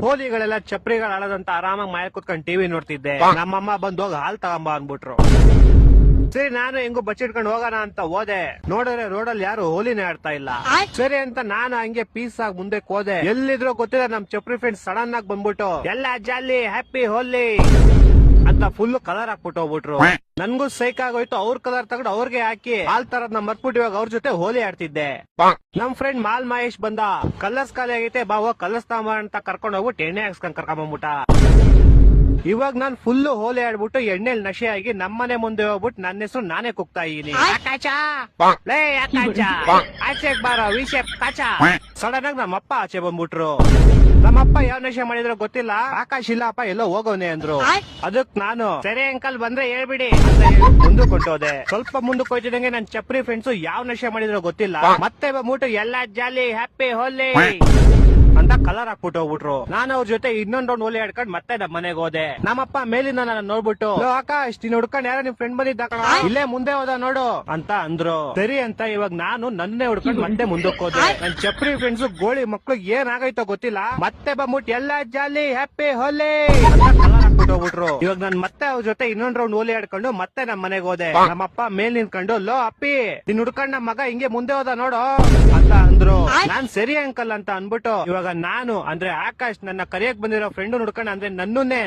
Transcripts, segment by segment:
ಹೋಲಿಗಳೆಲ್ಲ ಚಪ್ರಿಗಳು ಆಳದಂತ ಆರಾಮಾಗಿ ಮನೆ ಕುತ್ಕೊಂಡು ಟಿವಿ ನೋಡ್ತಿದ್ದೆ. ನಮ್ಮಮ್ಮ ಬಂದ್ ಹೋಗಿ ಹಾಲ್ ತಗೊಂಬ ಅನ್ಬಿಟ್ರು. ಸರಿ ನಾನು ಹೆಂಗು ಬಚ್ಚಿಟ್ಕೊಂಡು ಹೋಗೋಣ ಅಂತ ಹೋದೆ. ನೋಡಿದ್ರೆ ರೋಡಲ್ಲಿ ಯಾರು ಹೋಲಿನೇ ಆಡ್ತಾ ಇಲ್ಲ. ಸರಿ ಅಂತ ನಾನು ಹಂಗೆ ಪೀಸ್ ಆಗಿ ಮುಂದೆ ಹೋದೆ. ಎಲ್ಲಿದ್ರು ಗೊತ್ತಿಲ್ಲ ನಮ್ ಚಪ್ರಿ ಫ್ರೆಂಡ್ಸ್ ಸಡನ್ ಆಗಿ ಬಂದ್ಬಿಟ್ಟು ಎಲ್ಲ ಜಾಲಿ ಹ್ಯಾಪಿ ಹೋಲಿ ಅಂತ ಫುಲ್ ಕಲರ್ ಹಾಕ್ಬಿಟ್ಟು ಹೋಗ್ಬಿಟ್ರು. ನನ್ಗೂ ಸೈಕ್ ಆಗೋಯ್ತು. ಅವ್ರ ಕಲರ್ ತಗೊಂಡು ಅವ್ರಿಗೆ ಹಾಕಿ ಹಾಲ್ ತರದ್ ಮರ್ಬಿಟ್ಟು ಇವಾಗ ಅವ್ರ ಜೊತೆ ಹೋಲಿ ಆಡ್ತಿದ್ದೆ. ನಮ್ ಫ್ರೆಂಡ್ ಮಾಲ್ ಮಹೇಶ್ ಬಂದ. ಕಲರ್ಸ್ ಖಾಲಿ ಆಗೈತೆ ಬಾ ಹೋಗ್ ಕಲರ್ಸ್ ತಾಂಬ ಅಂತ ಕರ್ಕೊಂಡ್ ಹೋಗ್ಬಿಟ್ಟು ಎಣ್ಣೆ ಹಾಕ್ಸ್ಕೊಂಡ್ ಕರ್ಕೊಂಡ್ಬಿಟ್ಟ. ಇವಾಗ ನಾನ್ ಫುಲ್ ಹೋಲಿ ಆಡ್ಬಿಟ್ಟು ಎಣ್ಣೆಲ್ ನಶೆ ಆಗಿ ನಮ್ಮನೆ ಮುಂದೆ ಹೋಗ್ಬಿಟ್ಟು ನನ್ನ ಹೆಸರು ನಾನೇ ಕೂಗ್ತಾ ಇದೀನಿ. ಆಚೆ ಬಾರ ವಿಷಯ ಕಾಚ. ಸಡನ್ ಆಗಿ ನಮ್ಮಪ್ಪ ಆಚೆ ಬಂದ್ಬಿಟ್ರು. ನಮ್ಮಪ್ಪ ಯಾವ ನಶೆ ಮಾಡಿದ್ರು ಗೊತ್ತಿಲ್ಲ. ಆಕಾಶ್ ಇಲ್ಲಪ್ಪ ಎಲ್ಲೋ ಹೋಗೋನೆ ಅಂದ್ರು. ಅದಕ್ ನಾನು ಸರಿ ಅಂಕಲ್ ಬಂದ್ರೆ ಹೇಳ್ಬಿಡಿ ಅಂತ ಹೇಳಿ ಮುಂದಕ್ಕೆ ಹೊಂಟೋದೆ. ಸ್ವಲ್ಪ ಮುಂದಕ್ಕೆ ಹೋಯ್ತಿದಂಗೆ ನನ್ ಚಪ್ರಿ ಫ್ರೆಂಡ್ಸ್ ಯಾವ ನಶೆ ಮಾಡಿದ್ರು ಗೊತ್ತಿಲ್ಲ. ಮತ್ತೆ ಬಂದ್ಬಿಟ್ಟು ಎಲ್ಲ ಜಾಲಿ ಹ್ಯಾಪಿ ಹೋಲಿ ಅಂತ ಕಲರ್ ಹಾಕ್ಬಿಟ್ಟು ಹೋಗ್ಬಿಟ್ರು. ನಾನು ಅವ್ರ ಜೊತೆ ಇನ್ನೊಂದ್ ರೌಂಡ್ ಹೋಲಿ ಆಡ್ಕೊಂಡ್ ಮತ್ತೆ ನಮ್ಮ ಮನೆಗೆ ಹೋದೆ. ನಮ್ಮಪ್ಪ ಮೇಲಿಂದ ನನ್ನ ನೋಡ್ಬಿಟ್ಟು ಆಕಾಶ್ ನೀನ್ ಹುಡ್ಕೊಂಡ್ ಯಾರೋ ನಿಮ್ ಫ್ರೆಂಡ್ ಬಂದಿದ್ದ ಕಣ, ಇಲ್ಲೇ ಮುಂದೆ ಹೋದ ನೋಡು ಅಂತ ಅಂದ್ರು. ಸರಿ ಅಂತ ಇವಾಗ ನಾನು ನನ್ನೇ ಹುಡ್ಕೊಂಡ್ ಮತ್ತೆ ಮುಂದಕ್ಕೆ ಹೋದೆ. ನನ್ ಚಪ್ರಿ ಫ್ರೆಂಡ್ಸ್ ಗೋಳಿ ಮಕ್ಳು ಏನ್ ಆಗೈತೋ ಗೊತ್ತಿಲ್ಲ. ಮತ್ತೆ ಬಂದ್ಬಿಟ್ಟು ಎಲ್ಲ ಜಾಲಿ ಹ್ಯಾಪಿ ಹೋಲಿ ಅಂತ ಕಲರ್ ಹಾಕ್ಬಿಟ್ಟು ಹೋಗ್ಬಿಟ್ರು. ಇವಾಗ ನಾನ್ ಮತ್ತೆ ಅವ್ರ ಜೊತೆ ಇನ್ನೊಂದ್ ರೌಂಡ್ ಹೋಲಿ ಆಡ್ಕೊಂಡು ಮತ್ತೆ ನಮ್ಮ ಮನೆಗೆ ಹೋದೆ. ನಮ್ಮಪ್ಪ ಮೇಲ್ ನಿಂತ್ಕೊಂಡು ಲೋ ಅಪ್ಪಿ ನೀನ್ ಹುಡ್ಕೊಂಡ್ ನಮ್ಮ ಮಗ ಹಿಂಗೆ ಮುಂದೆ ಹೋದ ನೋಡು ಅಂತ ಅಂದ್ರು. ನಾನ್ ಸರಿ ಅಂಕಲ್ ಅಂತ ಅನ್ಬಿಟ್ಟು ಇವಾಗ ನಾನು ಅಂದ್ರೆ ಆಕಾಶ್ ನನ್ನ ಕರಿಯಕ್ ಬಂದಿರೋ ಫ್ರೆಂಡ್ ಹುಡ್ಕೊಂಡ್ ಅಂದ್ರೆ ನನ್ನನ್ನೇ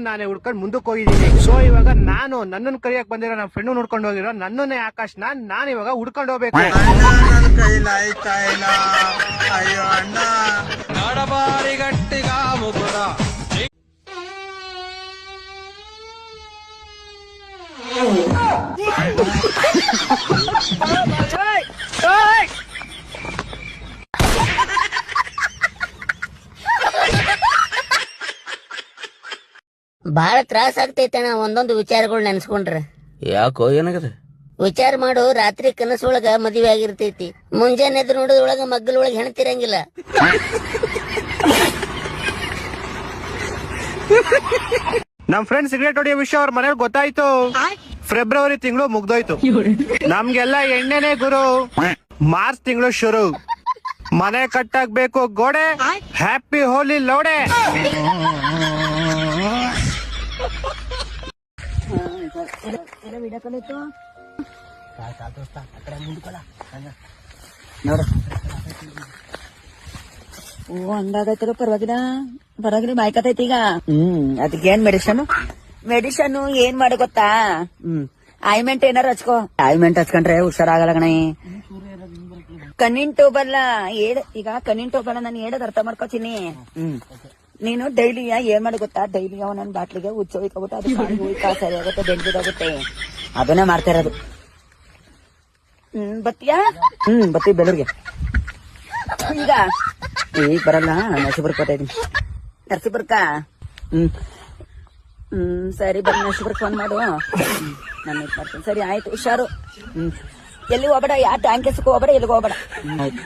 ನಾನೇ ಹುಡ್ಕೊಂಡ್ ಮುಂದಕ್ಕೆ ಹೋಗಿದ್ದೀನಿ. ಸೊ ಇವಾಗ ನಾನು ನನ್ನನ್ ಕರಿಯಕ್ ಬಂದಿರೋ ನನ್ನ ಫ್ರೆಂಡ್ ಹುಡ್ಕೊಂಡು ಹೋಗಿರೋ ನನ್ನನ್ನೇ ಆಕಾಶ್ ನಾನು ಇವಾಗ ಹುಡ್ಕೊಂಡು ಹೋಗ್ಬೇಕು. ಅಯ್ಯೋ ಅಣ್ಣ ನಡಬಾರಿ ಗಟ್ಟಿಗ ಮುಗುರ ಬಾಳ ತ್ರಾಸ ಆಗ್ತೈತಣ್ಣ ಒಂದೊಂದು ವಿಚಾರಗಳು ನೆನ್ಸ್ಕೊಂಡ್ರ. ಯಾಕೋ ಏನಾಗದ? ವಿಚಾರ ಮಾಡು, ರಾತ್ರಿ ಕನಸೊಳಗ ಮದುವೆ ಆಗಿರ್ತೈತಿ, ಮುಂಜಾನೆ ಎದ್ದು ನೋಡೋದ್ರೊಳಗ ಮಗ್ಗಲೊಳಗ ಹೆಣ್ತಿರಂಗಿಲ್ಲ. ನಮ್ ಫ್ರೆಂಡ್ ಸಿಗರೇಟ್ ಹೊಡಿಯೋ ವಿಷಯ ಅವ್ರ ಮನೇಲಿ ಗೊತ್ತಾಯ್ತು. ಫೆಬ್ರವರಿ ತಿಂಗಳು ಮುಗ್ದೋಯ್ತು. ನಮ್ಗೆಲ್ಲ ಎಣ್ಣೆನೆ ಗುರು. ಮಾರ್ಚ್ ತಿಂಗಳು ಶುರು. ಮನೆ ಕಟ್ಟಾಗ್ಬೇಕು ಗೋಡೆ, ಹ್ಯಾಪಿ ಹೋಲಿ ಲೋಡೆ. ಓ ಹಂಗಾಗೈತದ ಪರವಾಗಿಲ್ಲ ಬಾಯ್ಕತೈತಿ ಈಗ. ಅದಕ್ಕೆ ಏನ್ ಮೆಡಿಸನ್ ಏನ್ ಮಾಡಿ ಗೊತ್ತಾ? ಆಯ್ಮೆಂಟ್ ಏನಾರ ಹಚ್ಕೋ. ಆಯ್ಮೆಂಟ್ ಹಚ್ಕೊಂಡ್ರೆ ಹುಷಾರಾಗಲ್ಲ ಗಣ. ಕಣ್ಣಿನ ಟೋಬಲ್ಲ ಈಗ ಕಣ್ಣಿನ ಟೋಬಲ್ಲ ನಾನು ಹೇಳೋದ್ ಅರ್ಥ ಮಾಡ್ಕೋತೀನಿ. ನೀನು ಡೈಲಿ ಏನ್ ಮಾಡಿ ಗೊತ್ತಾ? ಡೈಲಿ ಅವ ನನ್ ಬಾಟ್ಲಿಗೆ ಹುಚ್ಚ ಹೋಯ್ಕೊಬಿಟ್ಟು ಅದು ಸರಿ ಆಗುತ್ತೆ, ಬೆಂಡಿದಾಗುತ್ತೆ. ಅದನ್ನೇ ಮಾಡ್ತಾ ಇರೋದು. ಬತ್ತೀಯಾ? ಬತ್ತಿ ಬೆಳಗ್ಗೆ ಈಗ ಬರಲ್ಲ. ನರಸೀಪುರಕ್ಕೆ ಬರ್ತಾ ಇದೀನಿ. ನರಸೀಪುರಕ್ಕ ಸರಿ ಬನ್ನಿ. ನರಸೀಪುರಕ್ಕೆ ಫೋನ್ ಮಾಡು, ನಾನು ಇದು ಮಾಡ್ತೀನಿ. ಸರಿ ಆಯ್ತು, ಹುಷಾರು. ಎಲ್ಲಿ ಹೋಗ್ಬೇಡ, ಯಾವ ಟ್ಯಾಂಕೆಸ್ಗೆ ಹೋಗ್ಬೇಡ, ಎಲ್ಲಿಗೆ ಹೋಗ್ಬೇಡ. ಆಯ್ತು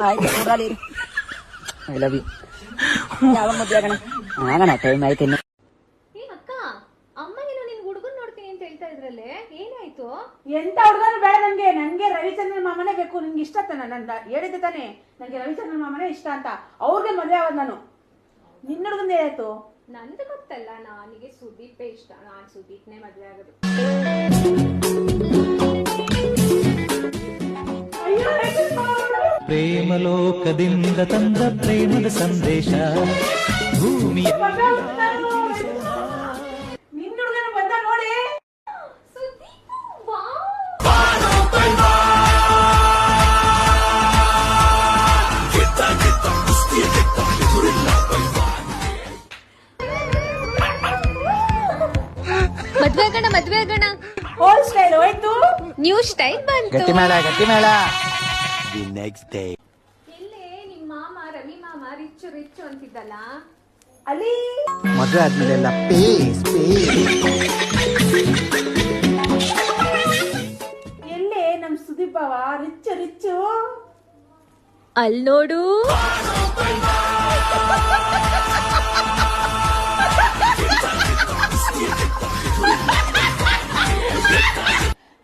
ಆಯ್ತು, ಊರಲ್ಲಿ ಐ ಲವ್ ಯು. ಯಾವಾಗ ಮದ್ವೆ ಆಗೋಣ? ಆಗೋಣ, ಟೈಮ್ ಆಯ್ತು ಇನ್ನು. ಎಂತ ಹುಡುಗನು ಬೇಡ ನನ್ಗೆ. ನನ್ಗೆ ರವಿಚಂದ್ರನ್ ಮಾಮನೇ ಬೇಕು. ನಿನ್ಗೆ ಇಷ್ಟ ತಾನೆ? ನನ್ ಹೇಳಿದ್ದೆ ತಾನೆ ನಂಗೆ ರವಿಚಂದ್ರನ್ ಮಾಮನೇ ಇಷ್ಟ ಅಂತ. ಅವ್ರಿಗೆ ಮದ್ವೆ ಆಗೋದು ನಾನು. ನಿನ್ನ ಹುಡುಗಂದ ಏನಾಯ್ತು? ನಂದು ಗೊತ್ತಲ್ಲ, ನನಗೆ ಸುದೀಪೇ ಇಷ್ಟ. ನಾನು ಸುದೀಪ್ನೇ ಮದ್ವೆ ಆಗೋದು. ಪ್ರೇಮಲೋಕದಿಂದ ತಂದ ಪ್ರೇಮದ ಸಂದೇಶ ಭೂಮಿಯ ನಿನ್ನ ಹುಡುಗನ ಬಂದ ನೋಡಿ. ಮದ್ವೆ ಆಗೋಣ. ಓಲ್ಡ್ ಸ್ಟೈಲ್ ಹೋಯ್ತು, ನ್ಯೂ ಸ್ಟೈಲ್ ಬಂತು. ಗಟ್ಟಿ ಮೇಳ. ಎಲ್ಲೇ ನಿಮ್ ಮಾಮ ರವಿ ಮಾಮ ರಿಚ್ಚು ಅಂತಿದ್ದಲ್ಲ, ಅಲ್ಲಿ ಮದುವೆ ಆದ್ಮೇಲೆ ಎಲ್ಲ ಪೇಸ್ ಎಲ್ಲೇ ನಮ್ ಸುದೀಪ್ ಬಾವ ರಿಚ್ಚು ಅಲ್ಲಿ ನೋಡು.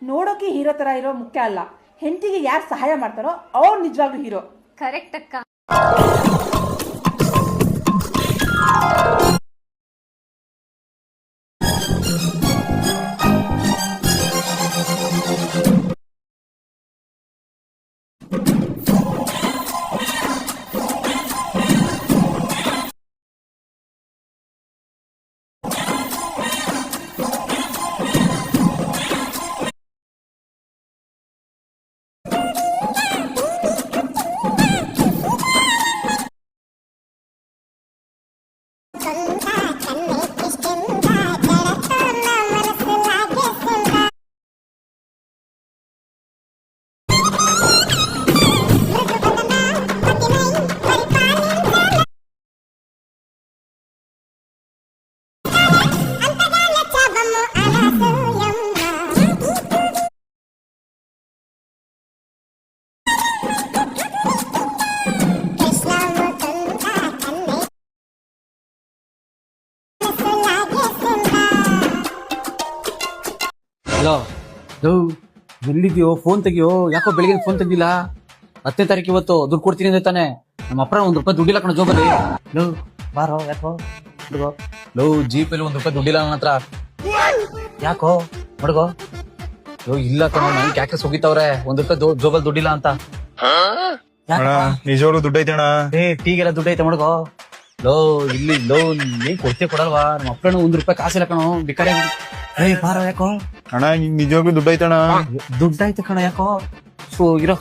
ನೋಡೋಕೆ ಹೀರೋ ತರ ಇರೋ ಮುಖ್ಯ ಅಲ್ಲ, ಹೆಂಡತಿಗೆ ಯಾರು ಸಹಾಯ ಮಾಡ್ತಾರೋ ಅವ್ರು ನಿಜವಾಗ್ಲೂ ಹೀರೋ. ಕರೆಕ್ಟ್ ಅಕ್ಕ. ಹಲೋ ಎಲ್ಲಿದ್ಯೋ? ಫೋನ್ ತೆಗಿಯೋ. ಯಾಕೋ ಬೆಳಿಗ್ಗೆ ಫೋನ್ ತೆಗ್ದಿಲ್ಲ? 10ನೇ ತಾರೀಕು ಇವತ್ತು ದುಡ್ಡು ಕೊಡ್ತೀನಿ ಅಂದ್ರೆ ತಾನೆ. ನಮ್ಮ ಅಪ್ಪ ₹1 ದುಡ್ಡಿಲ್ಲ ಕಣ ಜೋಬಲ್ಲಿ. ಲೋ ಬಾರೋ. ಯಾಕೋ ಹುಡುಗೋ? ಲೋ ಜೀಪಲ್ಲಿ ₹1 ದುಡ್ಡಿಲ್ಲ ನನ್ನ ಹತ್ರ. ಯಾಕೋ ಹುಡುಗೋ? ಲೋ ಇಲ್ಲ ಕಣ, ನನ್ ಕ್ಯಾಕ್ಟಸ್ ಹೋಗಿತ್ತವ್ರೆ ₹1 ಜೋಬಲ್ ದುಡ್ಡಿಲ್ಲ ಅಂತ. ನಿಜವಾಗ್ಲೂ ದುಡ್ಡು ಐತಣ್ಣ. ಟೀಗೆಲ್ಲ ದುಡ್ಡು ಐತೆ ಹುಡುಗೋ. ಲೋ ಇಲ್ಲಿ ಲೋ ನೀನ್ ಕೊಡ್ತೇ ಕೊಡಲ್ವಾ? ನಮ್ಮ ಅಪ್ಪನ ₹1 ಕಾಸಿಲ್ಲ ಕಣೋ, ಬೇಕಾರೆ. ಬಾರೋ. ಯಾಕೋ ಅಣ್ಣ ನಿಜವಾಗ್ಲೂ ದುಡ್ಡು ಐತಣ್ಣ. ದುಡ್ಡಾಯ್ತು ಕಣ. ಯಾಕೋ ಸೊ ಇರೋ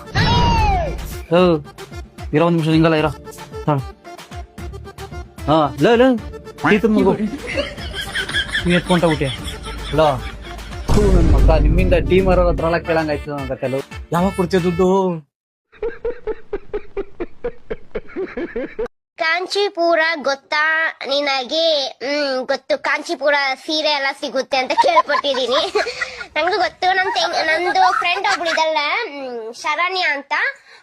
ಇರೋ 1 ನಿಮಿಷ ಹಿಂಗಲ್ಲ ಇರೋ. ಹಾ ಲೋ ನೀ ಎತ್ಕೊಂಡ ಊಟ. ಲೋ ನನ್ ಮಕ್ಕ ನಿಮ್ಮಿಂದ ಟೀಮ್ ಅವರ ಹತ್ರ ಎಲ್ಲ ಕೇಳಂಗಾಯ್ತು ಆಗತ್ತಲ್ಲ. ಯಾವಾಗ ಕೊಡ್ತೀಯ ದುಡ್ಡು? ಕಾಂಚೀಪುರ ಗೊತ್ತಾ ನಿನಗೆ? ಗೊತ್ತು, ಕಾಂಚೀಪುರ ಸೀರೆ ಎಲ್ಲ ಸಿಗುತ್ತೆ ಅಂತ ಕೇಳ್ಪಟ್ಟಿದೀನಿ. ನಂಗೂ ಗೊತ್ತು. ನಂದು ಫ್ರೆಂಡ್ ಒಬ್ಳಿದಲ್ಲ, ಶರಣ್ಯ ಅಂತ,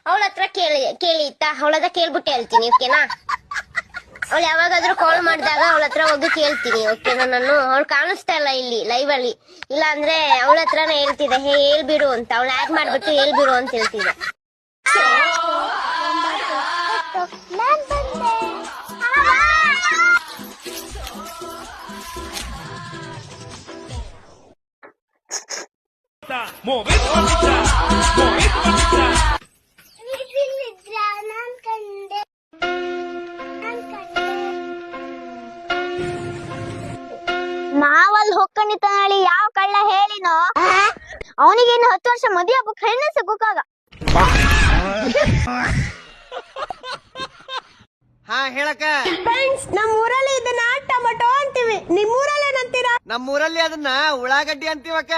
ಅವಳ ಹತ್ರ ಕೇಳಿತ್ತ. ಅವಳ ಹತ್ರ ಕೇಳ್ಬಿಟ್ಟು ಹೇಳ್ತೀನಿ, ಓಕೆನಾ? ಅವಳು ಯಾವಾಗಾದ್ರೂ ಕಾಲ್ ಮಾಡಿದಾಗ ಅವಳ ಹತ್ರ ಹೋಗಿ ಕೇಳ್ತೀನಿ, ಓಕೆನಾ? ನಾನು ಅವಳು ಕಾಣಿಸ್ತಾ ಇಲ್ಲ ಇಲ್ಲಿ ಲೈವ್ ಅಲ್ಲಿ. ಇಲ್ಲ ಅಂದ್ರೆ ಅವಳ ಹತ್ರನೇ ಹೇಳ್ತಿದ್ದೆ, ಹೇಳ್ಬಿಡು ಅಂತ. ಅವಳು ಆಡ್ ಮಾಡ್ಬಿಟ್ಟು ಹೇಳ್ಬಿಡು ಅಂತ ಹೇಳ್ತಿದ್ದೆ. ನಾವಲ್ಲಿ ಹೊಕ್ಕಣಿತ ನಾಳಿ ಯಾವ ಕಳ್ಳ ಹೇಳಿನೋ ಅವನಿಗೇನು 10 ವರ್ಷ ಮದುವೆ ಆಗ್ಬೇಕು, ಹೆಣ್ಣು ಸಿಕ್ಕಾಗ. ಹಾ ಹೇಳಕ್ಕ. ನಮ್ಮ ಊರಲ್ಲಿ ಇದನ್ನ ಟೊಮಟೊ ಅಂತೀವಿ, ನಿಮ್ಮೂರಲ್ಲಿ ಏನಂತೀರಾ? ನಮ್ಮೂರಲ್ಲಿ ಅದನ್ನ ಉಳ್ಳಾಗಡ್ಡಿ ಅಂತೀವಕ್ಕ.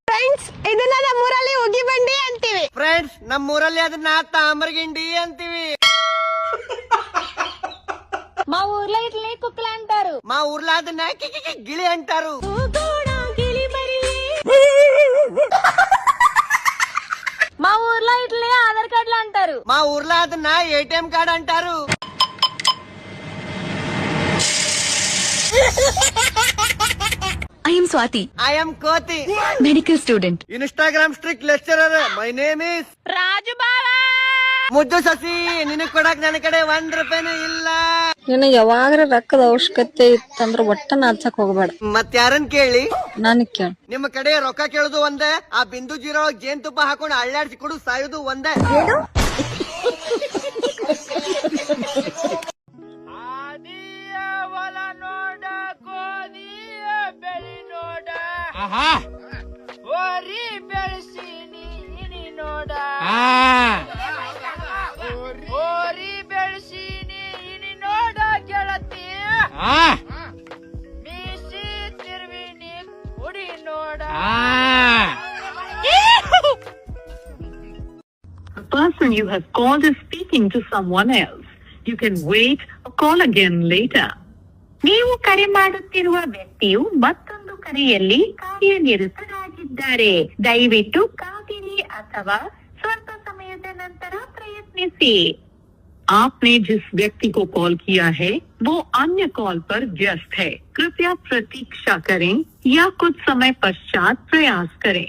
ಫ್ರೆಂಡ್ಸ್, ಇದನ್ನ ನಮ್ಮೂರಲ್ಲಿ ಉಗಿ ಬಂಡಿ ಅಂತೀವಿ. ಫ್ರೆಂಡ್ಸ್, ನಮ್ಮೂರಲ್ಲಿ ಅದನ್ನ ತಾಮ್ರಗಿಂಡಿ ಅಂತೀವಿ. మా ఊర్లో ఇట్లనే కుక్కలు అంటారు. మా ఊర్లో ಅದನ್ನ ಗಿಳಿ ಅಂటారు. మా ఊర్లో ఇట్లనే ఆధార్ కార్డులు అంటారు. మా ఊర్లో ಅದನ್ನ ATM కార్డ్ అంటారు. I am Swati. I am Koti. Medical student. Instagram strict lecturer. My name is రాజు బావా. ಮುದ್ದು ಸಸಿ. ನಿನಗ್ ಕೊಡಕ್ ನನ್ನ ಕಡೆ ₹1 ಇಲ್ಲ. ನಿನಗೆ ಯಾವಾಗ್ರ ರೊಕ್ಕದ ಅವಶ್ಯಕತೆ ಇತ್ತಂದ್ರ ಒಟ್ಟ ನಾಚಕ್ ಹೋಗ್ಬೇಡ. ಮತ್ ಯಾರನ್ ಕೇಳಿ? ನನಗ್ ಕೇಳ. ನಿಮ್ಮ ಕಡೆ ರೊಕ್ಕ ಕೇಳುದು ಒಂದೇ, ಆ ಬಿಂದು ಜೀರೋ ಜೇನ್ತುಪ್ಪ ಹಾಕೊಂಡು ಅಳ್ಳಾಡ್ಸಿ ಕೊಡು ಸಾಯುದು ಒಂದೇ. The person you have called is speaking to someone else. You can wait or call again later. ನೀವು ಕರೆ ಮಾಡುತ್ತಿರುವ ವ್ಯಕ್ತಿಯು ಮತ್ತೊಂದು ಕರೆಯಲ್ಲಿ ಕಾರ್ಯನಿರತರಾಗಿದ್ದಾರೆ. ದಯವಿಟ್ಟು ಕಾದಿರಿ ಅಥವಾ ಸ್ವಲ್ಪ ಸಮಯದ ನಂತರ ಪ್ರಯತ್ನಿಸಿ. आपने जिस व्यक्ति को कॉल किया है वो अन्य कॉल पर व्यस्त है. कृपया प्रतीक्षा करें या कुछ समय पश्चात प्रयास करें.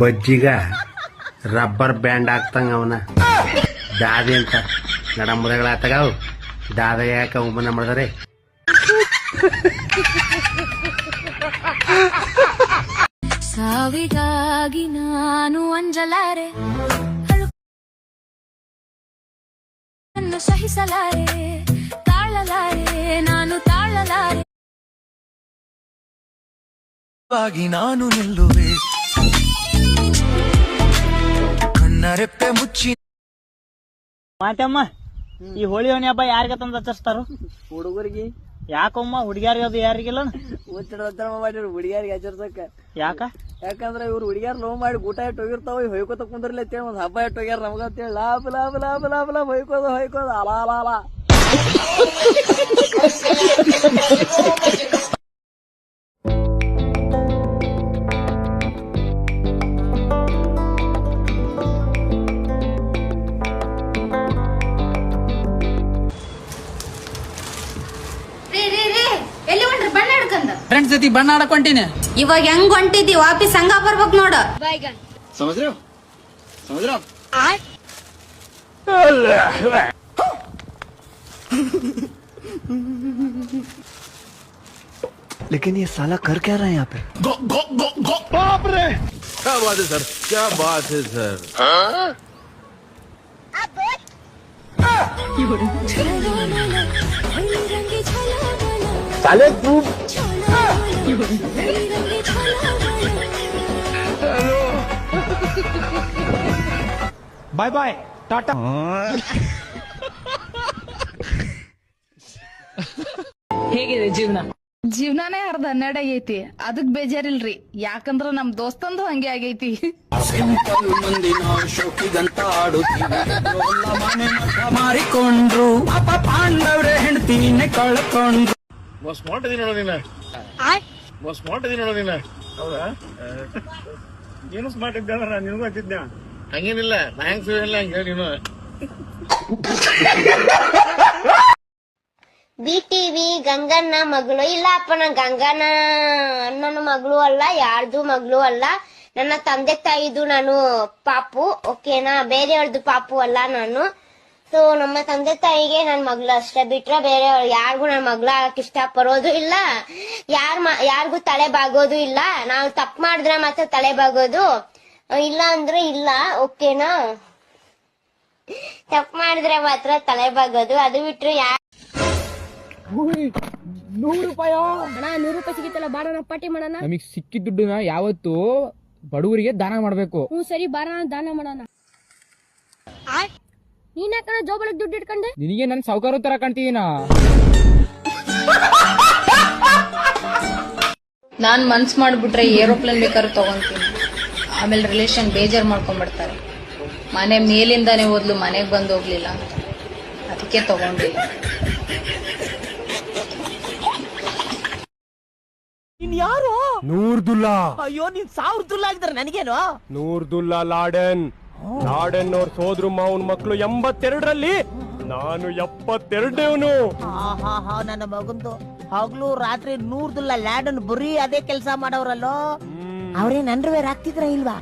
ಬಜ್ಜಿಗ ರಬ್ಬರ್ ಬ್ಯಾಂಡ್ ಆಗ್ತಂಗ ಅವನ ದಾದಿ ಅಂತ ನಡಮುದಗಳಾತಗಾವ್ ದಾದ ಯಾಕ ಒಬ್ಬನ ಮಾಡಿದಾರೆ. ಸಾವಿಗಾಗಿ ನಾನು ಅಂಜಲಾರೆ, ಸಹಿಸಲಾರೆ, ತಾಳಲಾರೆ, ನಾನು ತಾಳಲಾರೆ. ನಾನು ನಿಲ್ಲುವೆ ಕಣ್ಣರೆಪ್ಪೆ ಮುಚ್ಚಿ. ಮಾತಮ್ಮ, ಈ ಹೋಳಿ ಹುಣ್ಣಿ ಹಬ್ಬ ಯಾರಿಗ ತಂದು ಆಚರಿಸ್ತಾರು? ಹುಡುಗರಿಗೆ. ಯಾಕಮ್ಮ ಹುಡುಗಿಯಾರಿಗೆ ಅದು ಯಾರಿಗಿಲ್ಲ? ಹುಡುಗಿಯಾರಿಗೆ ಆಚರಿಸಕ್ಕ. ಯಾಕಂದ್ರೆ ಇವ್ರು ಹುಡುಗಿಯಾರ ಲವ್ ಮಾಡಿ ಊಟ ಇಟ್ಟು ಹೋಗಿರ್ತಾವ, ಹೊಯ್ಕೋತ ಕುಂದ್ರಲಿ ಅಂತೇಳಿ ಒಂದ್ ಹಬ್ಬ ಇಟ್ಟು ಹೋಗ್ಯಾರ ನಮ್ಗ ಅಂತೇಳಿ ಲಾಭ ಲಾಭ ಲಾಭ ಲಾಭ ಲಾಭ ಹೊಯ್ಕೋದ ಅಲ ಅಲ ಅಲ. ಎಲ್ಲಿ ಹೊಂಟ್ರಿ ಬಣ್ಣ ಹಿಡ್ಕಂದ? ಫ್ರೆಂಡ್ಸ್ ಜೊತೆ ಬಣ್ಣ ಆಡಕ್ ಹೊಂಟೀನಿ. ಇವಾಗ ಹೆಂಗ್ ಹೊಂಟಿದ್ದಿ? ವಾಪಿಸ್ ಹಂಗ ಬರ್ಬೇಕ್ ನೋಡ. लेकिन ये साला कर क्या रहा है यहाँ पे? बाप रे, क्या बात है सर, क्या बात है सर. साले तू ಬಾಯ್ ಬಾಯ್ ಟಾಟಾ. ಹೇಗಿದೆ ಜೀವನ? ಜೀವನಾನೇ ಅರ್ಧ ಹನ್ನೆರಡು ಆಗೈತಿ, ಅದಕ್ ಬೇಜಾರಿಲ್ರಿ, ಯಾಕಂದ್ರ ನಮ್ ದೋಸ್ತಂದು ಹಂಗೆ ಆಗೈತಿ. ಮಾರಿಕೊಂಡ್ರು ಪಾಪ ಪಾಂಡವ್ರೆ ಹೆಂಡತಿನೇ ಕಳ್ಕೊಂಡ್ರು. ಸ್ಮಾರ್ಟ್ ಇದೀನಿ ನೋಡ ನೀನ, ಸ್ಮಾರ್ಟ್ ಇದೀನಿ ನೋಡ ನೀನ. ಹೌದಾ? ಏನು ಸ್ಮಾರ್ಟ್ ಇದ್ದಾರ ನಿನಗೂ ಹಚ್ಚಿದ್ನ? ಹಂಗೇನಿಲ್ಲ, ನಾ ಹೆಂಗ್ ಸಿಗಲ್ಲ ಹಂಗ ಹೇಳಿ ನೀನು. BTV ಗಂಗನ್ನ ಮಗಳು ಇಲ್ಲ ಅಪ್ಪ, ನಾ ಗಂಗನ ಅಣ್ಣನ ಮಗಳು ಅಲ್ಲ, ಯಾರ್ದು ಮಗಳು ಅಲ್ಲ, ನನ್ನ ತಂದೆ ತಾಯಿದು ನಾನು ಪಾಪು, ಓಕೆನಾ? ಬೇರೆಯವ್ರದ್ದು ಪಾಪು ಅಲ್ಲ ನಾನು. ಸೊ ನಮ್ಮ ತಂದೆ ತಾಯಿಗೆ ನನ್ ಮಗಳು ಅಷ್ಟೇ, ಬಿಟ್ರೆ ಬೇರೆ ಯಾರಿಗೂ ನನ್ ಮಗಳ ಆಗಕ್ ಇಷ್ಟ ಪಡೋದು ಇಲ್ಲ, ಯಾರಿಗೂ ತಲೆ ಬಾಗೋದು ಇಲ್ಲ. ನಾವು ತಪ್ಪು ಮಾಡಿದ್ರೆ ಮಾತ್ರ ತಲೆ ಬಾಗೋದು, ಇಲ್ಲ ಅಂದ್ರೆ ಇಲ್ಲ, ಓಕೆನಾ? ತಪ್ಪು ಮಾಡಿದ್ರೆ ಮಾತ್ರ ತಲೆ ಬಾಗೋದು, ಅದು ಬಿಟ್ರೆ 100 ರೂಪಾಯಿ ಅಣ್ಣ, 100 ರೂಪಾಯಿ ಸಿಗಿತ್ತಲ್ಲ, ಬಾರಣ ಪಾರ್ಟಿ ಮಾಡೋಣ. ನಮಗ್ ಸಿಕ್ಕಿದ ದುಡ್ಡನ್ನ ಯಾವತ್ತು ಬಡವರಿಗೆ ದಾನ ಮಾಡ್ಬೇಕು. ಸರಿ ಬಾರಣ, ದಾನ ಮಾಡೋಣ. ನೀನ್ ಯಾಕಣ ಜೋಬಳಕ್ ದುಡ್ಡು ಇಟ್ಕೊಂಡೆ? ನಿನಗೆ ನನ್ ಸಾವುಕಾರ ತರ ಕಾಣ್ತಿದೀನಾ? ನಾನ್ ಮನ್ಸ್ ಮಾಡ್ಬಿಟ್ರೆ ಏರೋಪ್ಲೇನ್ ಬೇಕಾದ್ರೂ ತಗೊಂತೀನಿ, ಆಮೇಲೆ ರಿಲೇಷನ್ ಬೇಜಾರ್ ಮಾಡ್ಕೊಂಡ್ಬಿಡ್ತಾರೆ. ಮನೆ ಮೇಲಿಂದಾನೇ ಓದ್ಲು, ಮನೆಗ್ ಬಂದು ಹೋಗ್ಲಿಲ್ಲ ಅಂತ, ಅದಕ್ಕೆ ತಗೊಂಡಿಲ್ಲ. ನೀನ್ ಯಾರು? ನೂರ್ದುಲ್ಲಾ. ಅಯ್ಯೋ, ನೀನ್ 1000 ದುಲ್ಲಾ ಆಗಿದ್ರೆ ನನಗೇನು? ನೂರ್ದುಲ್ಲಾ ಲಾಡೆನ್. ಲಾಡೆನ್ ಅವ್ರ ಸೋದ್ರ ಮಾವನ್ ಮಕ್ಳು 82ರಲ್ಲಿ, ನಾನು 72. ನನ್ನ ಮಗಂದು ಹಗ್ಲು ರಾತ್ರಿ 100 ದುಲ್ಲಾ ಲ್ಯಾಡನ್ ಬರೀ ಅದೇ ಕೆಲಸ ಮಾಡವ್ರಲ್ಲೋ. ಅವ್ರೇನ್ ಅಂಡರ್ವೇರ್ ಆಗ್ತಿದ್ರ ಇಲ್ವಾ?